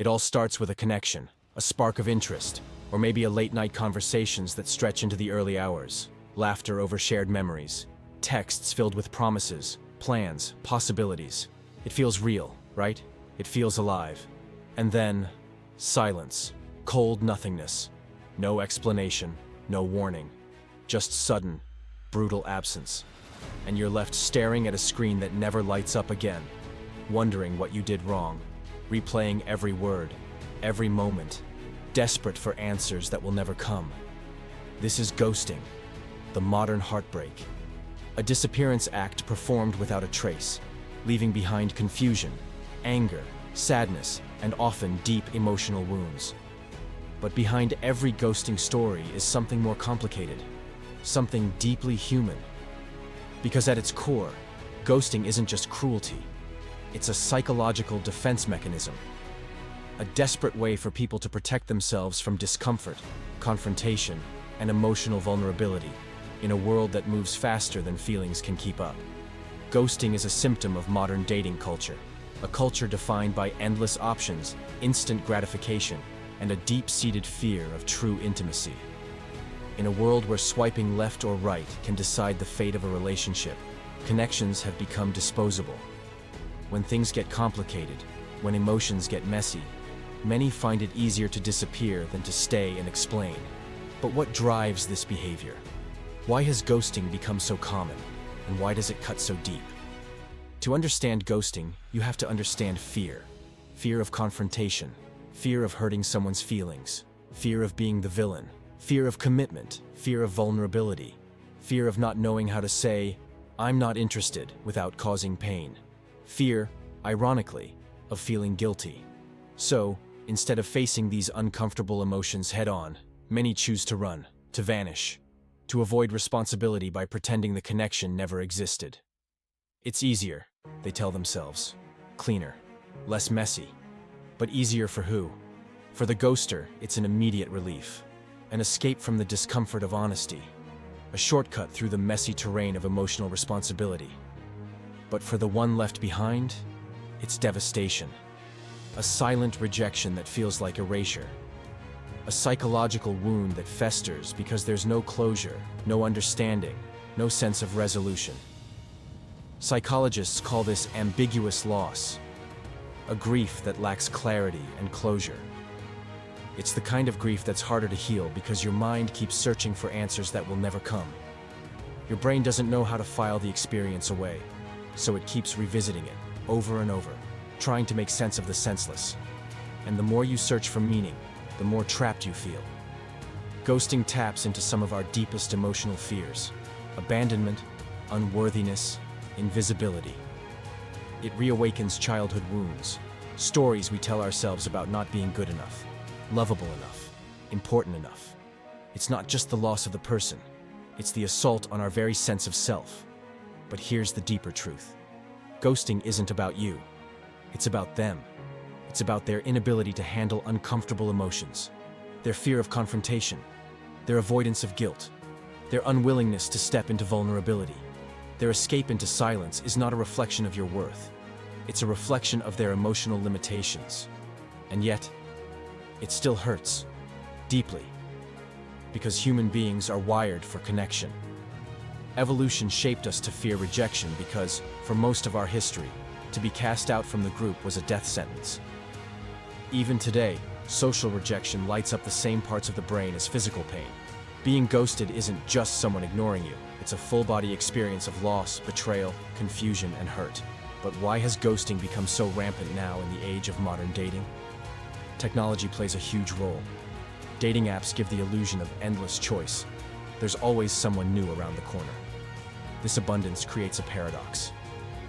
It all starts with a connection, a spark of interest, or maybe a late-night conversations that stretch into the early hours, laughter over shared memories, texts filled with promises, plans, possibilities. It feels real, right? It feels alive. And then, silence, cold nothingness. No explanation, no warning. Just sudden, brutal absence. And you're left staring at a screen that never lights up again, wondering what you did wrong, replaying every word, every moment, desperate for answers that will never come. This is ghosting, the modern heartbreak. A disappearance act performed without a trace, leaving behind confusion, anger, sadness, and often deep emotional wounds. But behind every ghosting story is something more complicated, something deeply human. Because at its core, ghosting isn't just cruelty. It's a psychological defense mechanism. A desperate way for people to protect themselves from discomfort, confrontation, and emotional vulnerability in a world that moves faster than feelings can keep up. Ghosting is a symptom of modern dating culture, a culture defined by endless options, instant gratification, and a deep-seated fear of true intimacy. In a world where swiping left or right can decide the fate of a relationship, connections have become disposable. When things get complicated, when emotions get messy, many find it easier to disappear than to stay and explain. But what drives this behavior? Why has ghosting become so common, and why does it cut so deep? To understand ghosting, you have to understand fear. Fear of confrontation, fear of hurting someone's feelings, fear of being the villain, fear of commitment, fear of vulnerability, fear of not knowing how to say, "I'm not interested," without causing pain. Fear, ironically, of feeling guilty. So, instead of facing these uncomfortable emotions head-on, many choose to run, to vanish, to avoid responsibility by pretending the connection never existed. It's easier, they tell themselves. Cleaner, less messy. But easier for who? For the ghoster, it's an immediate relief. An escape from the discomfort of honesty. A shortcut through the messy terrain of emotional responsibility. But for the one left behind, it's devastation. A silent rejection that feels like erasure. A psychological wound that festers because there's no closure, no understanding, no sense of resolution. Psychologists call this ambiguous loss, a grief that lacks clarity and closure. It's the kind of grief that's harder to heal because your mind keeps searching for answers that will never come. Your brain doesn't know how to file the experience away, so it keeps revisiting it over and over, trying to make sense of the senseless. And the more you search for meaning, the more trapped you feel. Ghosting taps into some of our deepest emotional fears: abandonment, unworthiness, invisibility. It reawakens childhood wounds, stories we tell ourselves about not being good enough, lovable enough, important enough. It's not just the loss of the person, it's the assault on our very sense of self. But here's the deeper truth. Ghosting isn't about you. It's about them. It's about their inability to handle uncomfortable emotions, their fear of confrontation, their avoidance of guilt, their unwillingness to step into vulnerability. Their escape into silence is not a reflection of your worth. It's a reflection of their emotional limitations. And yet, it still hurts, deeply, because human beings are wired for connection. Evolution shaped us to fear rejection because, for most of our history, to be cast out from the group was a death sentence. Even today, social rejection lights up the same parts of the brain as physical pain. Being ghosted isn't just someone ignoring you. It's a full-body experience of loss, betrayal, confusion, and hurt. But why has ghosting become so rampant now in the age of modern dating? Technology plays a huge role. Dating apps give the illusion of endless choice. There's always someone new around the corner. This abundance creates a paradox.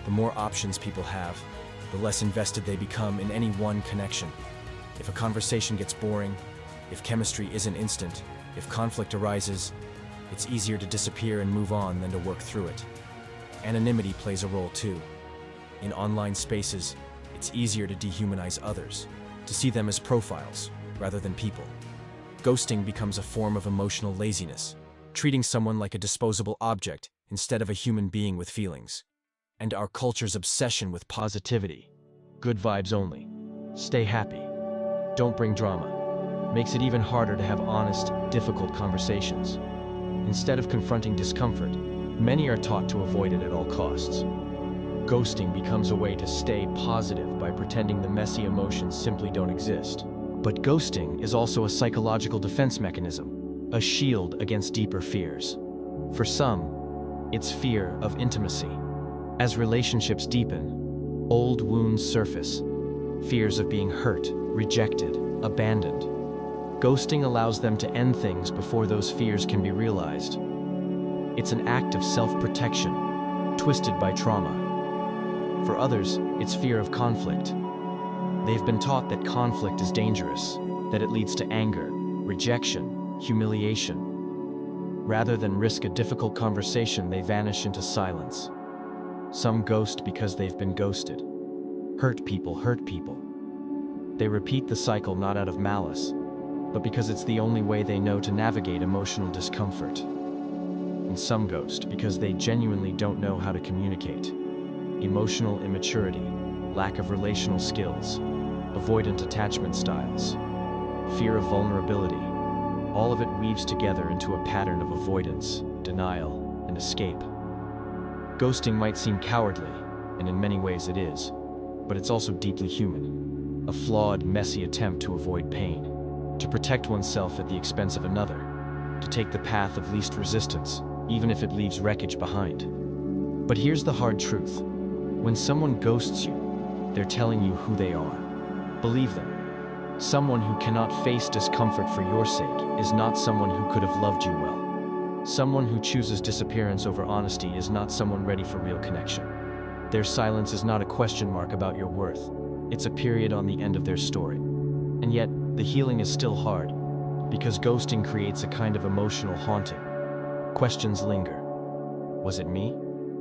The more options people have, the less invested they become in any one connection. If a conversation gets boring, if chemistry isn't instant, if conflict arises, it's easier to disappear and move on than to work through it. Anonymity plays a role too. In online spaces, it's easier to dehumanize others, to see them as profiles rather than people. Ghosting becomes a form of emotional laziness, treating someone like a disposable object instead of a human being with feelings. And our culture's obsession with positivity, good vibes only, stay happy, don't bring drama. Makes it even harder to have honest, difficult conversations. Instead of confronting discomfort, many are taught to avoid it at all costs. Ghosting becomes a way to stay positive by pretending the messy emotions simply don't exist. But ghosting is also a psychological defense mechanism, a shield against deeper fears. For some, it's fear of intimacy. As relationships deepen, old wounds surface, fears of being hurt, rejected, abandoned. Ghosting allows them to end things before those fears can be realized. It's an act of self-protection, twisted by trauma. For others, it's fear of conflict. They've been taught that conflict is dangerous, that it leads to anger, rejection, humiliation. Rather than risk a difficult conversation, they vanish into silence. Some ghost because they've been ghosted. Hurt people hurt people. They repeat the cycle not out of malice, but because it's the only way they know to navigate emotional discomfort. And some ghost because they genuinely don't know how to communicate. Emotional immaturity, lack of relational skills, avoidant attachment styles, fear of vulnerability. All of it weaves together into a pattern of avoidance, denial, and escape. Ghosting might seem cowardly, and in many ways it is, but it's also deeply human. A flawed, messy attempt to avoid pain, to protect oneself at the expense of another, to take the path of least resistance, even if it leaves wreckage behind. But here's the hard truth. When someone ghosts you, they're telling you who they are. Believe them. Someone who cannot face discomfort for your sake is not someone who could have loved you well. Someone who chooses disappearance over honesty is not someone ready for real connection. Their silence is not a question mark about your worth. It's a period on the end of their story. And yet, the healing is still hard, because ghosting creates a kind of emotional haunting. Questions linger. Was it me?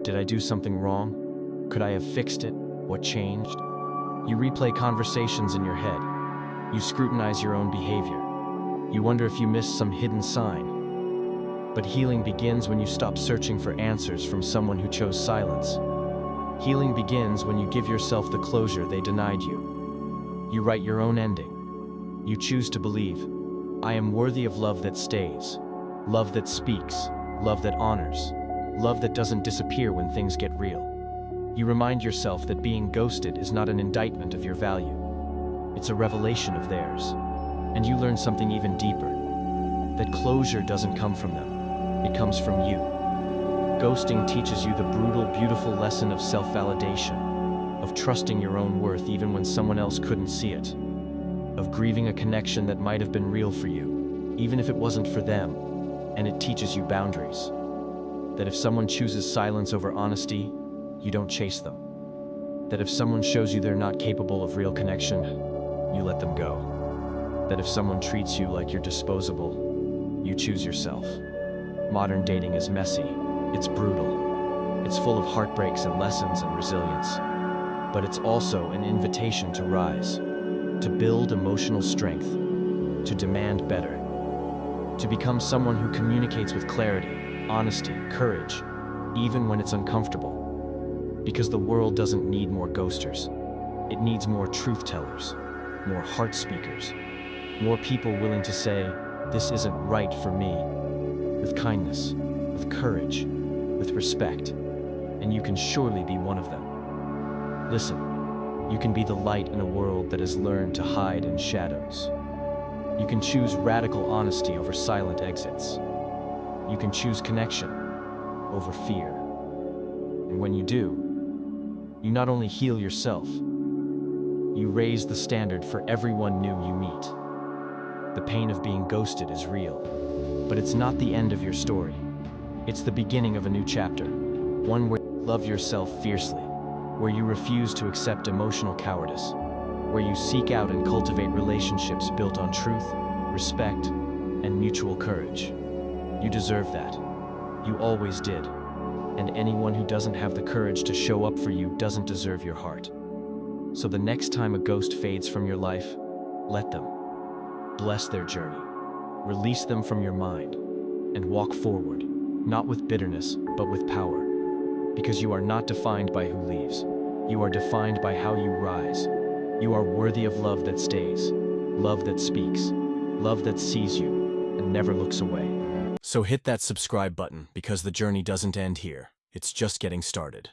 Did I do something wrong? Could I have fixed it? What changed? You replay conversations in your head. You scrutinize your own behavior. You wonder if you missed some hidden sign. But healing begins when you stop searching for answers from someone who chose silence. Healing begins when you give yourself the closure they denied you. You write your own ending. You choose to believe, I am worthy of love that stays, love that speaks, love that honors, love that doesn't disappear when things get real. You remind yourself that being ghosted is not an indictment of your value. It's a revelation of theirs. And you learn something even deeper, that closure doesn't come from them, it comes from you. Ghosting teaches you the brutal, beautiful lesson of self-validation, of trusting your own worth even when someone else couldn't see it, of grieving a connection that might have been real for you, even if it wasn't for them. And it teaches you boundaries, that if someone chooses silence over honesty, you don't chase them. That if someone shows you they're not capable of real connection, you let them go. That if someone treats you like you're disposable, you choose yourself. Modern dating is messy, it's brutal, it's full of heartbreaks and lessons and resilience. But it's also an invitation to rise, to build emotional strength, to demand better, to become someone who communicates with clarity, honesty, courage, even when it's uncomfortable. Because the world doesn't need more ghosters. It needs more truth tellers, more heart speakers, more people willing to say, this isn't right for me, with kindness, with courage, with respect, and you can surely be one of them. Listen, you can be the light in a world that has learned to hide in shadows. You can choose radical honesty over silent exits. You can choose connection over fear. And when you do, you not only heal yourself, you raise the standard for everyone new you meet. The pain of being ghosted is real, but it's not the end of your story. It's the beginning of a new chapter, one where you love yourself fiercely, where you refuse to accept emotional cowardice, where you seek out and cultivate relationships built on truth, respect, and mutual courage. You deserve that. You always did. And anyone who doesn't have the courage to show up for you doesn't deserve your heart. So the next time a ghost fades from your life, let them. Bless their journey. Release them from your mind, and walk forward, not with bitterness, but with power. Because you are not defined by who leaves. You are defined by how you rise. You are worthy of love that stays. Love that speaks. Love that sees you and never looks away. So hit that subscribe button because the journey doesn't end here. It's just getting started.